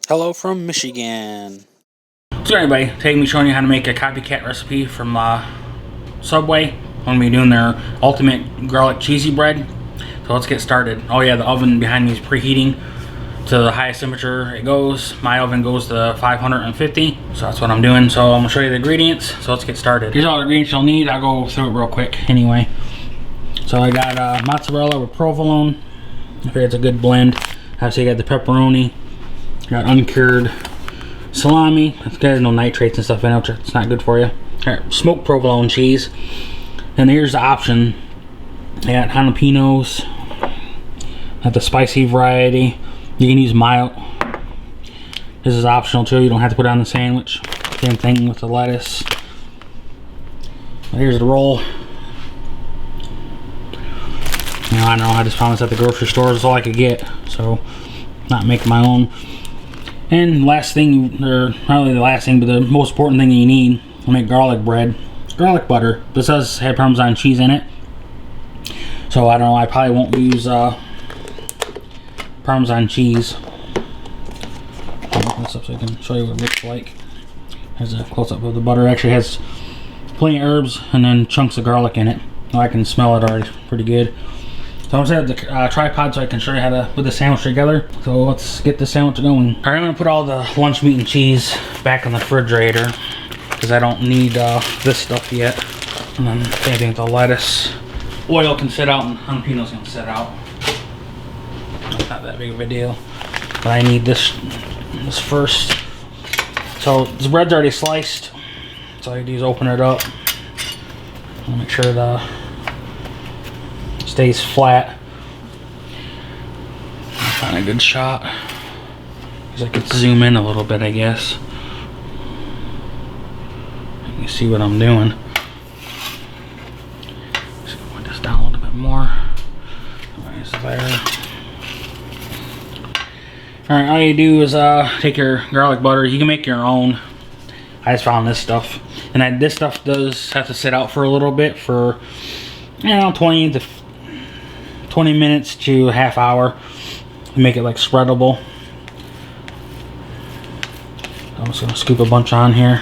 Hello from Michigan. So anyway, today I'm showing you how to make a copycat recipe from Subway. I'm going to be doing their ultimate garlic cheesy bread. So let's get started. Oh yeah, the oven behind me is preheating to the highest temperature it goes. My oven goes to 550, so that's what I'm doing. So I'm going to show you the ingredients, so let's get started. Here's all the ingredients you'll need. I'll go through it real quick anyway. So I got mozzarella with provolone. I figure it's a good blend. Obviously I got the pepperoni. Got uncured salami. It's got no nitrates and stuff in it, it's not good for you. Alright, smoked provolone cheese. And here's the option. I got jalapenos. Got the spicy variety. You can use mild. This is optional too. You don't have to put it on the sandwich. Same thing with the lettuce. Here's the roll. Now, I know I just found this at the grocery store. That's all I could get. So, not making my own. And last thing, or not really the last thing, but the most important thing you need to make garlic bread, garlic butter. This does have Parmesan cheese in it. So I don't know, I probably won't use Parmesan cheese. I'll open this up so I can show you what it looks like. Here's a close-up of the butter. It actually has plenty of herbs and then chunks of garlic in it. I can smell it already pretty good. So I'm gonna set the tripod so I can show you how to put the sandwich together. So let's get the sandwich going. Alright, I'm gonna put all the lunch meat and cheese back in the refrigerator because I don't need this stuff yet. And then same thing with the lettuce. Oil can sit out and jalapenos can sit out. It's not that big of a deal. But I need this first. So this bread's already sliced. So all you do is open it up. I'll make sure the stays flat. Find a good shot. Because I could zoom in a little bit, I guess. You can see what I'm doing. Just gonna put this down a little bit more. Right there. Alright, all you do is take your garlic butter. You can make your own. I just found this stuff. And this stuff does have to sit out for a little bit for, you know, 20 minutes to a half hour to make it like spreadable. I'm just gonna scoop a bunch on here.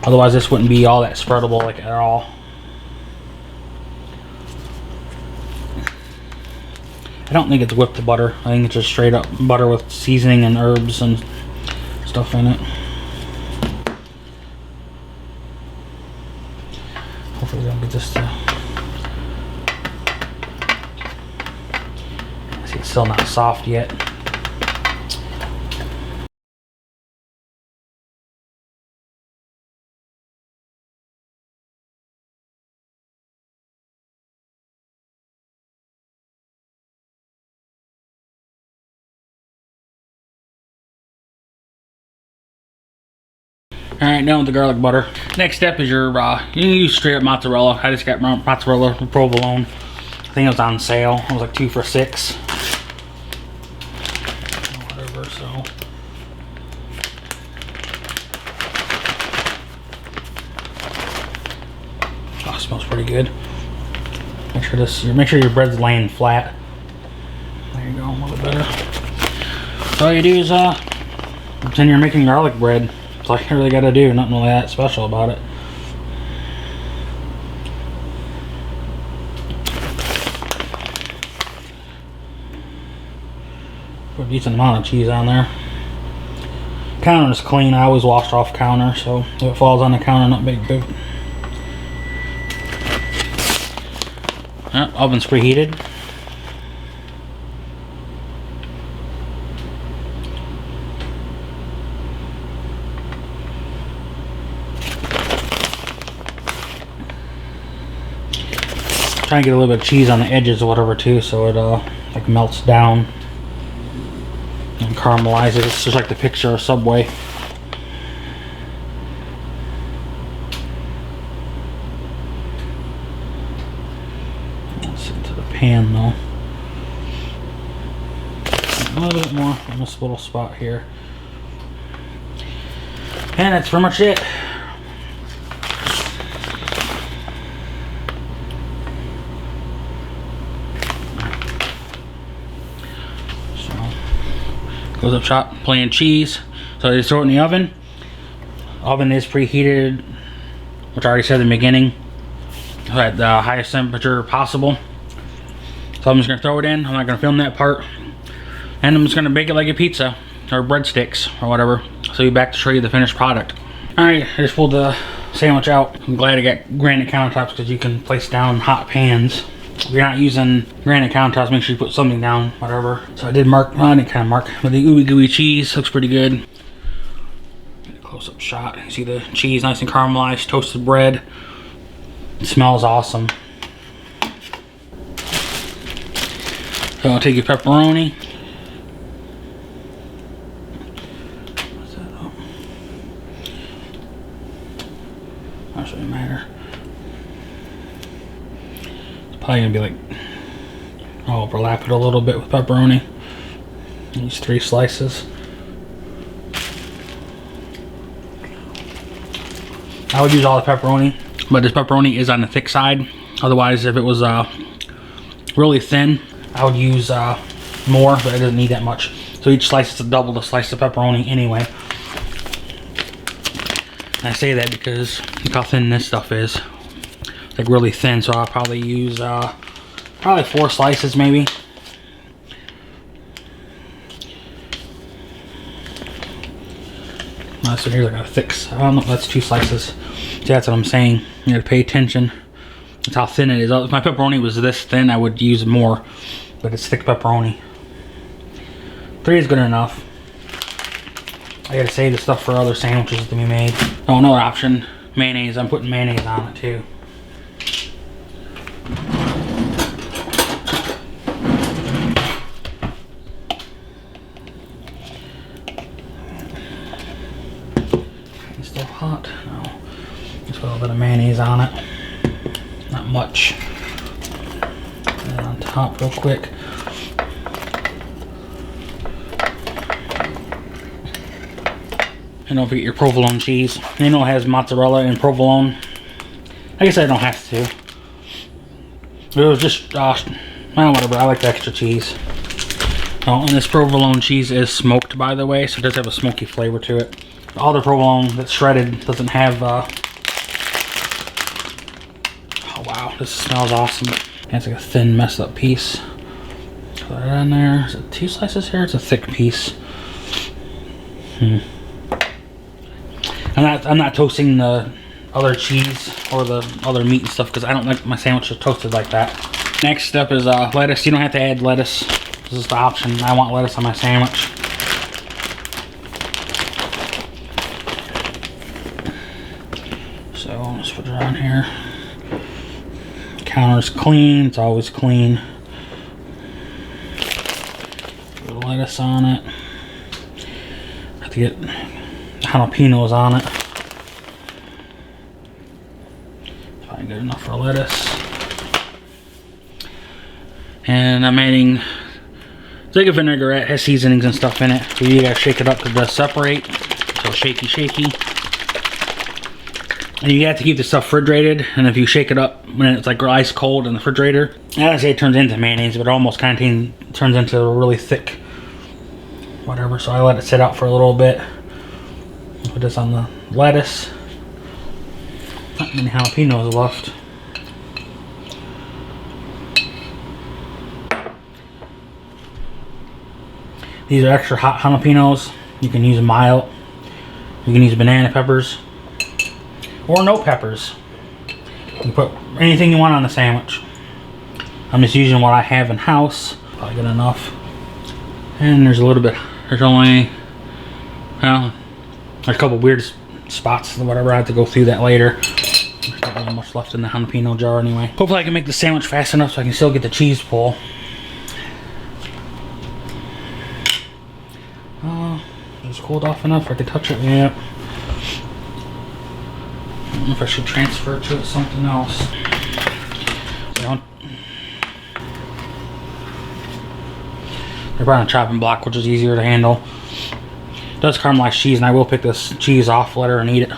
Otherwise this wouldn't be all that spreadable like at all. I don't think it's whipped butter. I think it's just straight up butter with seasoning and herbs and stuff in it. Hopefully we don't get this to... See, it's still not soft yet. Alright, now with the garlic butter. Next step is your, you can use straight up mozzarella. I just got mozzarella with provolone. I think it was on sale. It was like 2 for $6. Whatever, so. Oh, it smells pretty good. Make sure your bread's laying flat. There you go, a little better. So all you do is, pretend you're making garlic bread. That's all you really gotta do, nothing really that special about it. Put a decent amount of cheese on there. Counter is clean, I always wash off counter, so if it falls on the counter, not big deal. Oven's preheated. Trying to get a little bit of cheese on the edges or whatever too, so it like melts down and caramelizes. It's just like the picture of Subway. Let's into the pan though. A little bit more on this little spot here, and that's pretty much it. Goes up shop, plain cheese. So I just throw it in the oven. Oven is preheated, which I already said in the beginning, at the highest temperature possible. So I'm just gonna throw it in. I'm not gonna film that part. And I'm just gonna bake it like a pizza or breadsticks or whatever. So I'll be back to show you the finished product. Alright, I just pulled the sandwich out. I'm glad I got granite countertops because you can place down hot pans. If you're not using granite countertops, make sure you put something down, whatever. So I did mark, well, I didn't kind of mark, but the ooey gooey cheese looks pretty good. Close-up shot. You see the cheese nice and caramelized, toasted bread. It smells awesome. So I'll take your pepperoni. What's that up? That shouldn't matter. It's probably gonna be like, I'll overlap it a little bit with pepperoni. These 3 slices. I would use all the pepperoni, but this pepperoni is on the thick side. Otherwise, if it was really thin, I would use more, but it doesn't need that much. So each slice is double the slice of pepperoni anyway. And I say that because look how thin this stuff is. It's like really thin, so I'll probably use probably 4 slices maybe. So here's like a thick, I don't know if that's 2 slices. See, that's what I'm saying. You gotta pay attention. That's how thin it is. If my pepperoni was this thin, I would use more. But it's thick pepperoni. 3 is good enough. I gotta save the stuff for other sandwiches to be made. Oh, another option, mayonnaise. I'm putting mayonnaise on it too. It's still hot. No. Just put a little bit of mayonnaise on it. Not much. Put it on top real quick. And don't forget your provolone cheese. You know it has mozzarella and provolone. I guess I don't have to. It was just, well, whatever. I like the extra cheese. Oh, and this provolone cheese is smoked, by the way, so it does have a smoky flavor to it. All the provolone that's shredded doesn't have, oh wow, this smells awesome. It's like a thin, messed up piece. Put it on there. Is it 2 slices here? It's a thick piece. I'm not toasting the other cheese or the other meat and stuff because I don't like my sandwiches toasted like that. Next step is lettuce. You don't have to add lettuce. This is the option. I want lettuce on my sandwich. So I'll just put it on here. Counter's clean. It's always clean. Put lettuce on it. Have to get jalapenos on it. Probably good enough for lettuce. And I'm adding, it's like a vinaigrette, it has seasonings and stuff in it. So you gotta shake it up to just separate. So shaky, shaky. And you have to keep the stuff refrigerated. And if you shake it up when it's like ice cold in the refrigerator, I don't say it turns into mayonnaise, but it almost kind of turns into a really thick whatever. So I let it sit out for a little bit. Put this on the lettuce. Not many jalapenos left. These are extra hot jalapenos. You can use mild. You can use banana peppers. Or no peppers. You can put anything you want on the sandwich. I'm just using what I have in house. Probably good enough. And there's a little bit. There's only, well, there's a couple weird spots or whatever. I have to go through that later. There's not really much left in the jalapeno jar anyway. Hopefully I can make the sandwich fast enough so I can still get the cheese pull. It's cooled off enough. I can touch it. Yeah. I don't know if I should transfer it to something else. So they're on a chopping block, which is easier to handle. It does caramelize cheese, and I will pick this cheese off later and eat it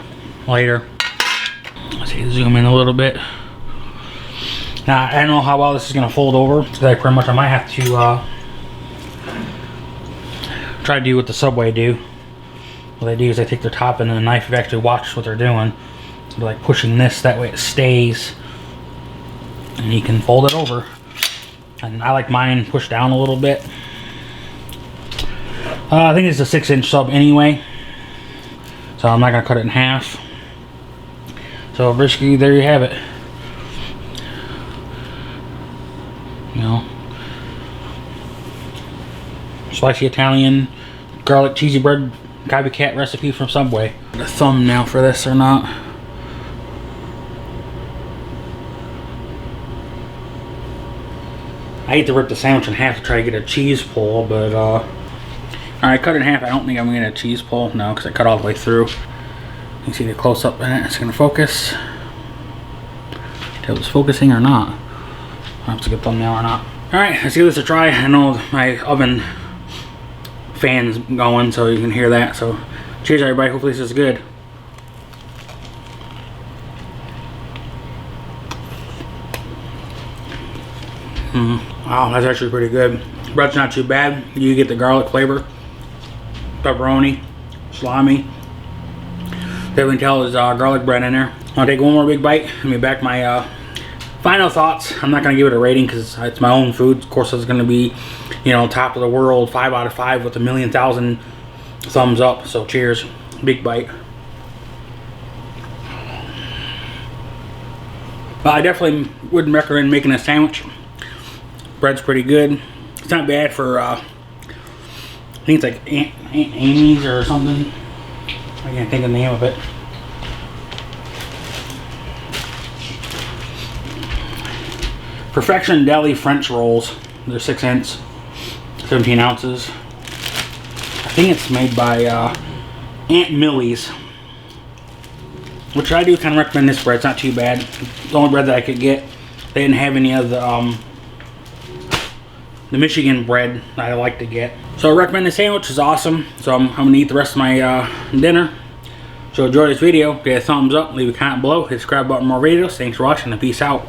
later. Let's see, zoom in a little bit. Now, I don't know how well this is going to fold over, because I might have to try to do what the Subway do. What they do is they take their top and then the knife, you actually watch what they're doing. They're like pushing this, that way it stays. And you can fold it over. And I like mine pushed down a little bit. I think it's a 6-inch sub anyway. So I'm not going to cut it in half. So basically, there you have it. You know, spicy Italian garlic cheesy bread copycat recipe from Subway. The thumbnail for this or not. I hate to rip the sandwich in half to try to get a cheese pull, but alright, cut it in half. I don't think I'm gonna get a cheese pull, no, because I cut all the way through. You can see the close up in it. It's gonna focus. Tell if it's focusing or not. I have to get thumbnail or not. Alright, let's give this a try. I know my oven fan's going, so you can hear that. So, cheers everybody. Hopefully this is good. Wow, that's actually pretty good. Bread's not too bad. You get the garlic flavor. Pepperoni, salami. Definitely tell there's garlic bread in there. I'll take one more big bite. Let me back my final thoughts. I'm not going to give it a rating because it's my own food. Of course, it's going to be, you know, top of the world, 5 out of 5 with a 1,000,000 thumbs up. So cheers. Big bite. But I definitely wouldn't recommend making a sandwich. Bread's pretty good. It's not bad for, I think it's like Aunt Amy's or something. I can't think of the name of it. Perfection Deli French rolls. They're 6-inch, 17 ounces. I think it's made by Aunt Millie's, which I do kind of recommend this bread. It's not too bad. The only bread that I could get. They didn't have any of the Michigan bread that I like to get. So I recommend the sandwich. It's awesome. So I'm going to eat the rest of my dinner. So enjoy this video. Give it a thumbs up. Leave a comment below. Hit the subscribe button for more videos. Thanks for watching and peace out.